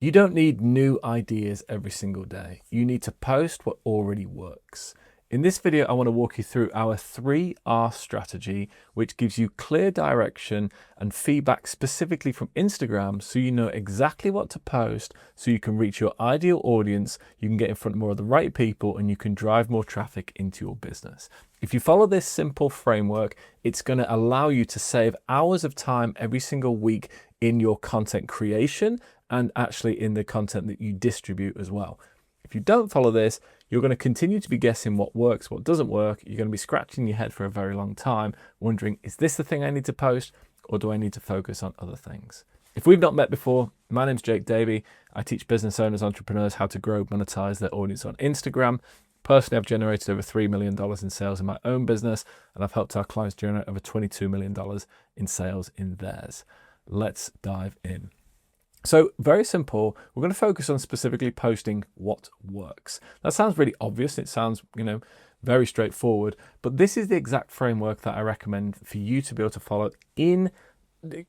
You don't need new ideas every single day. You need to post what already works. In this video, I want to walk you through our 3R strategy, which gives you clear direction and feedback specifically from Instagram so you know exactly what to post so you can reach your ideal audience, you can get in front of more of the right people, and you can drive more traffic into your business. If you follow this simple framework, it's going to allow you to save hours of time every single week in your content creation and actually in the content that you distribute as well. If you don't follow this, you're going to continue to be guessing what works, what doesn't work. You're going to be scratching your head for a very long time, wondering, is this the thing I need to post, or do I need to focus on other things? If we've not met before, my name's Jake Davey. I teach business owners, entrepreneurs how to grow, monetize their audience on Instagram. Personally, I've generated over $3 million in sales in my own business, and I've helped our clients generate over $22 million in sales in theirs. Let's dive in. So very simple, we're going to focus on specifically posting what works. That sounds really obvious. It sounds, very straightforward, but this is the exact framework that I recommend for you to be able to follow in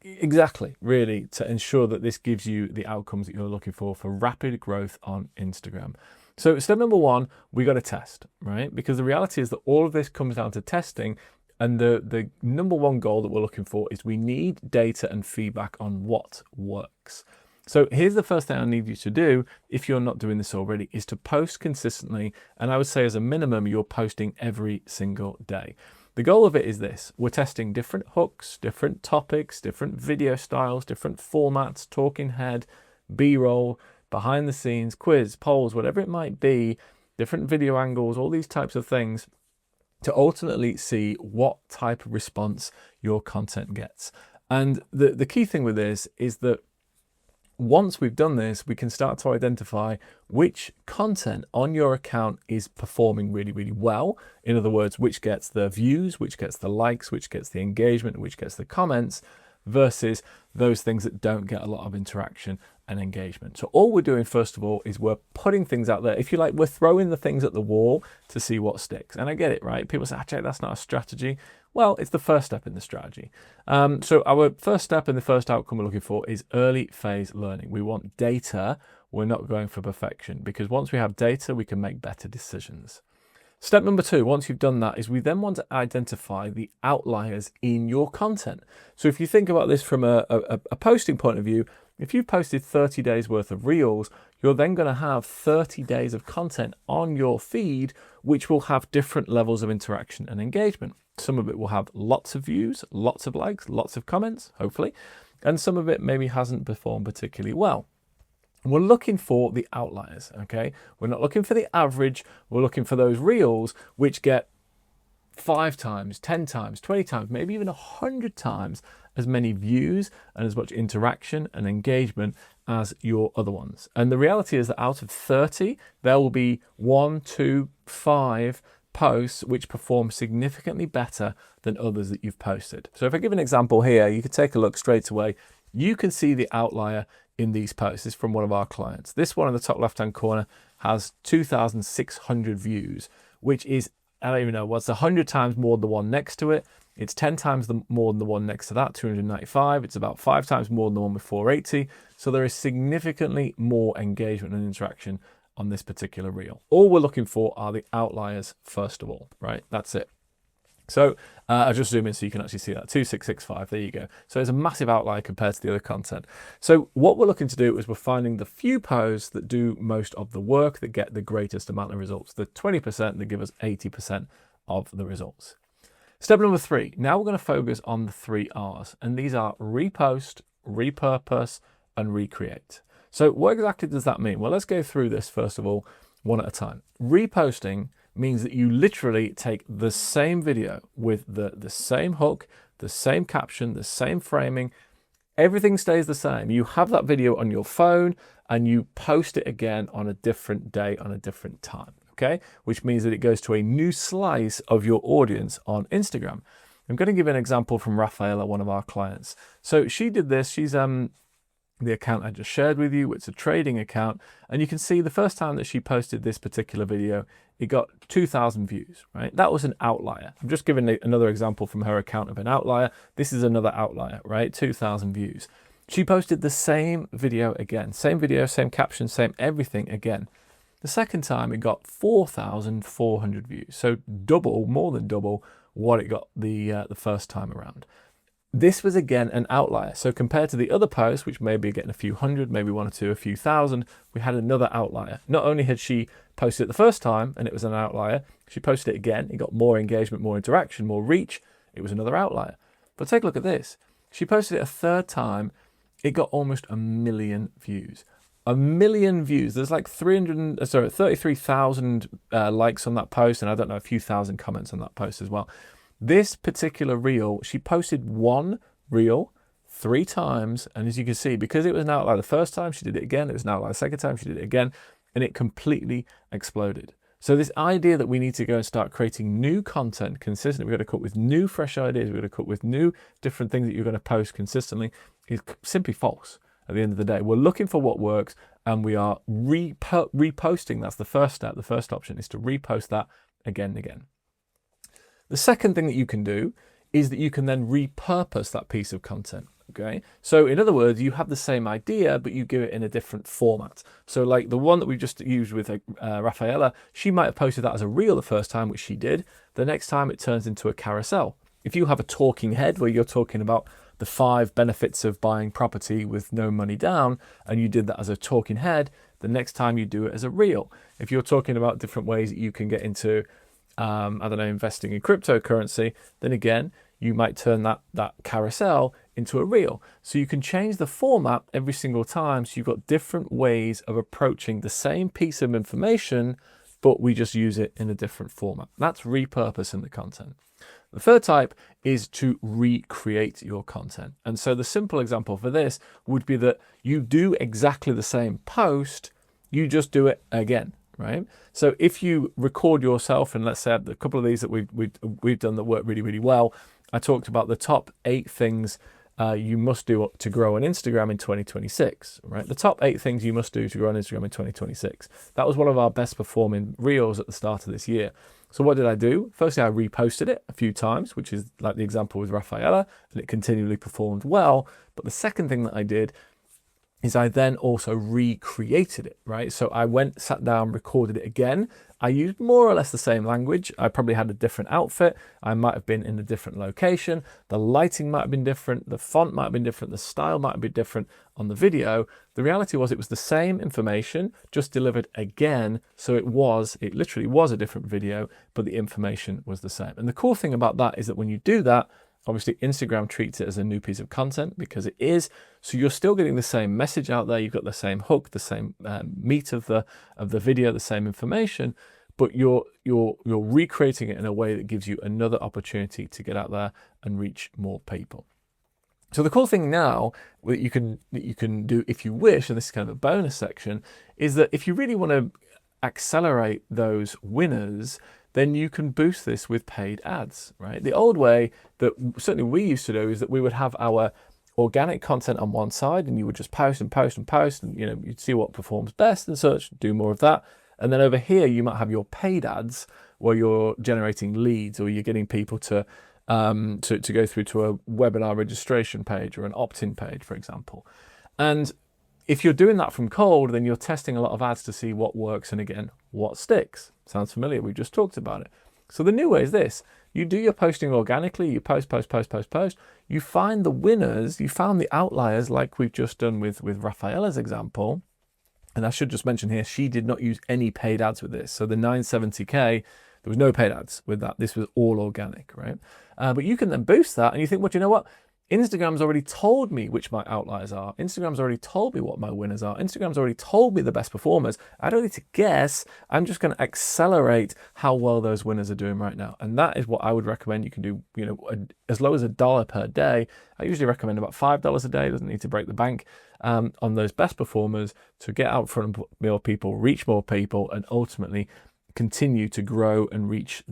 exactly, really, to ensure that this gives you the outcomes that you're looking for rapid growth on Instagram. So step number one, we got to test, right? Because the reality is that all of this comes down to testing. And the number one goal that we're looking for is we need data and feedback on what works. So here's the first thing I need you to do, if you're not doing this already, is to post consistently. And I would say as a minimum, you're posting every single day. The goal of it is this: we're testing different hooks, different topics, different video styles, different formats, talking head, B-roll, behind the scenes, quiz, polls, whatever it might be, different video angles, all these types of things, to ultimately see what type of response your content gets. And the key thing with this is that once we've done this, we can start to identify which content on your account is performing really, really well. In other words, which gets the views, which gets the likes, which gets the engagement, which gets the comments, versus those things that don't get a lot of interaction and engagement. So all we're doing, first of all, is we're putting things out there. If you like, we're throwing the things at the wall to see what sticks. And I get it, right? People say, Jake, that's not a strategy. Well, it's the first step in the strategy. So our first step and the first outcome we're looking for is early phase learning. We want data. We're not going for perfection, because once we have data, we can make better decisions. Step number two, once you've done that, is we then want to identify the outliers in your content. So if you think about this from a posting point of view, if you've posted 30 days worth of reels, you're then going to have 30 days of content on your feed, which will have different levels of interaction and engagement. Some of it will have lots of views, lots of likes, lots of comments, hopefully, and some of it maybe hasn't performed particularly well. We're looking for the outliers, okay? We're not looking for the average. We're looking for those reels which get 5 times, 10 times, 20 times, maybe even 100 times as many views and as much interaction and engagement as your other ones. And the reality is that out of 30, there will be 1, 2, 5 posts which perform significantly better than others that you've posted. So if I give an example here, you could take a look straight away. You can see the outlier in these posts. This is from one of our clients. This one in the top left-hand corner has 2,600 views, which is, I don't even know, what's 100 times more than the one next to it. It's 10 times more than the one next to that, 295. It's about 5 times more than the one with 480. So there is significantly more engagement and interaction on this particular reel. All we're looking for are the outliers first of all, right? That's it. So I'll just zoom in so you can actually see that, 2665, there you go. So there's a massive outlier compared to the other content. So what we're looking to do is we're finding the few posts that do most of the work, that get the greatest amount of results, the 20% that give us 80% of the results. Step number 3, now we're going to focus on the 3 R's, and these are repost, repurpose, and recreate. So what exactly does that mean? Well, let's go through this first of all, one at a time. Reposting means that you literally take the same video with the same hook, the same caption, the same framing. Everything stays the same. You have that video on your phone and you post it again on a different day, on a different time, okay? Which means that it goes to a new slice of your audience on Instagram. I'm going to give an example from Rafaela, one of our clients. So she did this. She's the account I just shared with you. It's a trading account, and you can see the first time that she posted this particular video, it got 2,000 views, right? That was an outlier. I'm just giving another example from her account of an outlier. This is another outlier, right? 2,000 views. She posted the same video again, same video, same caption, same everything again. The second time it got 4,400 views, so double, more than double what it got the first time around. This was again an outlier. So compared to the other posts, which may be getting a few hundred, maybe one or two, a few thousand, we had another outlier. Not only had she posted it the first time and it was an outlier, she posted it again, it got more engagement, more interaction, more reach, it was another outlier. But take a look at this. She posted it a third time, it got almost 1 million views. 1 million views. There's like 33,000 likes on that post, and I don't know, a few thousand comments on that post as well. This particular reel, she posted one reel 3 times, and as you can see, because it was an outlier the first time, she did it again, it was an outlier the second time, she did it again, and it completely exploded. So this idea that we need to go and start creating new content consistently, we've got to come up with new fresh ideas, we've got to come up with new different things that you're going to post consistently, is simply false. At the end of the day, we're looking for what works, and we are reposting. That's the first step. The first option is to repost that again and again. The second thing that you can do is that you can then repurpose that piece of content. Okay, so in other words, you have the same idea, but you give it in a different format. So like the one that we just used with Rafaela, she might have posted that as a reel the first time, which she did. The next time it turns into a carousel. If you have a talking head where you're talking about the 5 benefits of buying property with no money down, and you did that as a talking head, the next time you do it as a reel. If you're talking about different ways that you can get into, I don't know, investing in cryptocurrency, then again, you might turn that carousel into a reel. So you can change the format every single time. So you've got different ways of approaching the same piece of information, but we just use it in a different format. That's repurposing the content. The third type is to recreate your content. And so the simple example for this would be that you do exactly the same post, you just do it again, right? So if you record yourself, and let's say a couple of these that we've done that work really, really well, I talked about the top 8 things you must do to grow on Instagram in 2026, right? The top 8 things you must do to grow on Instagram in 2026. That was one of our best performing reels at the start of this year. So what did I do? Firstly, I reposted it a few times, which is like the example with Rafaela, and it continually performed well. But the second thing that I did is I then also recreated it, right? So I went, sat down, recorded it again. I used more or less the same language. I probably had a different outfit. I might have been in a different location. The lighting might have been different. The font might have been different. The style might have been different on the video. The reality was it was the same information, just delivered again. So it literally was a different video, but the information was the same. And the cool thing about that is that when you do that, obviously, Instagram treats it as a new piece of content because it is. So you're still getting the same message out there. You've got the same hook, the same meat of the video, the same information, but you're recreating it in a way that gives you another opportunity to get out there and reach more people. So the cool thing now that you can do if you wish, and this is kind of a bonus section, is that if you really want to accelerate those winners, then you can boost this with paid ads, right? The old way that certainly we used to do is that we would have our organic content on one side, and you would just post and post and post, and you'd see what performs best and such, do more of that. And then over here, you might have your paid ads where you're generating leads, or you're getting people to go through to a webinar registration page or an opt-in page, for example. And if you're doing that from cold, then you're testing a lot of ads to see what works and again, what sticks. Sounds familiar, we just talked about it. So the new way is this: you do your posting organically, you post, you find the winners, you found the outliers like we've just done with Rafaela's example. And I should just mention here, she did not use any paid ads with this. So the 970K, there was no paid ads with that. This was all organic, right? But you can then boost that and you think, well, do you know what? Instagram's already told me which my outliers are. Instagram's already told me what my winners are. Instagram's already told me the best performers. I don't need to guess. I'm just going to accelerate how well those winners are doing right now. And that is what I would recommend. You can do, as low as $1 per day. I usually recommend about $5 a day. It doesn't need to break the bank on those best performers to get out front of more people, reach more people, and ultimately continue to grow and reach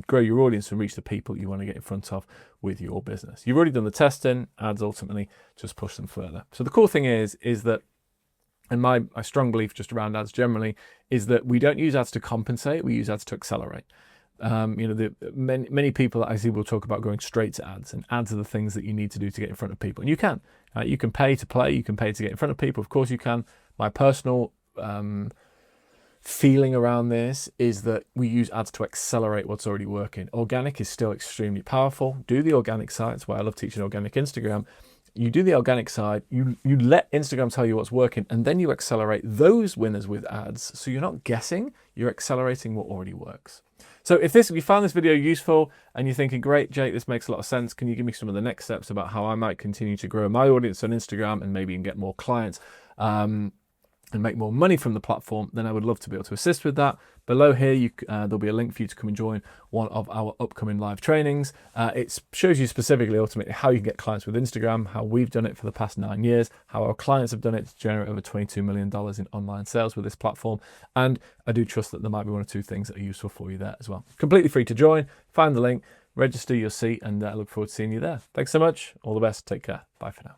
grow your audience and reach the people you want to get in front of with your business. You've already done the testing, ads ultimately just push them further. So the cool thing is that, and my strong belief just around ads generally, is that we don't use ads to compensate, we use ads to accelerate. You know, many people that I see will talk about going straight to ads, and ads are the things that you need to do to get in front of people. And you can. You can pay to play, you can pay to get in front of people. Of course you can. My personal feeling around this is that we use ads to accelerate what's already working. Organic is still extremely powerful. Do the organic side. That's why I love teaching organic Instagram. You do the organic side, you let Instagram tell you what's working, and then you accelerate those winners with ads. So you're not guessing, you're accelerating what already works. So if you found this video useful and you're thinking, great, Jake, this makes a lot of sense, can you give me some of the next steps about how I might continue to grow my audience on Instagram and maybe get more clients and make more money from the platform, then I would love to be able to assist with that. Below here, there'll be a link for you to come and join one of our upcoming live trainings. It shows you specifically, ultimately, how you can get clients with Instagram, how we've done it for the past 9 years, how our clients have done it to generate over $22 million in online sales with this platform. And I do trust that there might be one or two things that are useful for you there as well. Completely free to join. Find the link, register, you'll see, and I look forward to seeing you there. Thanks so much. All the best. Take care. Bye for now.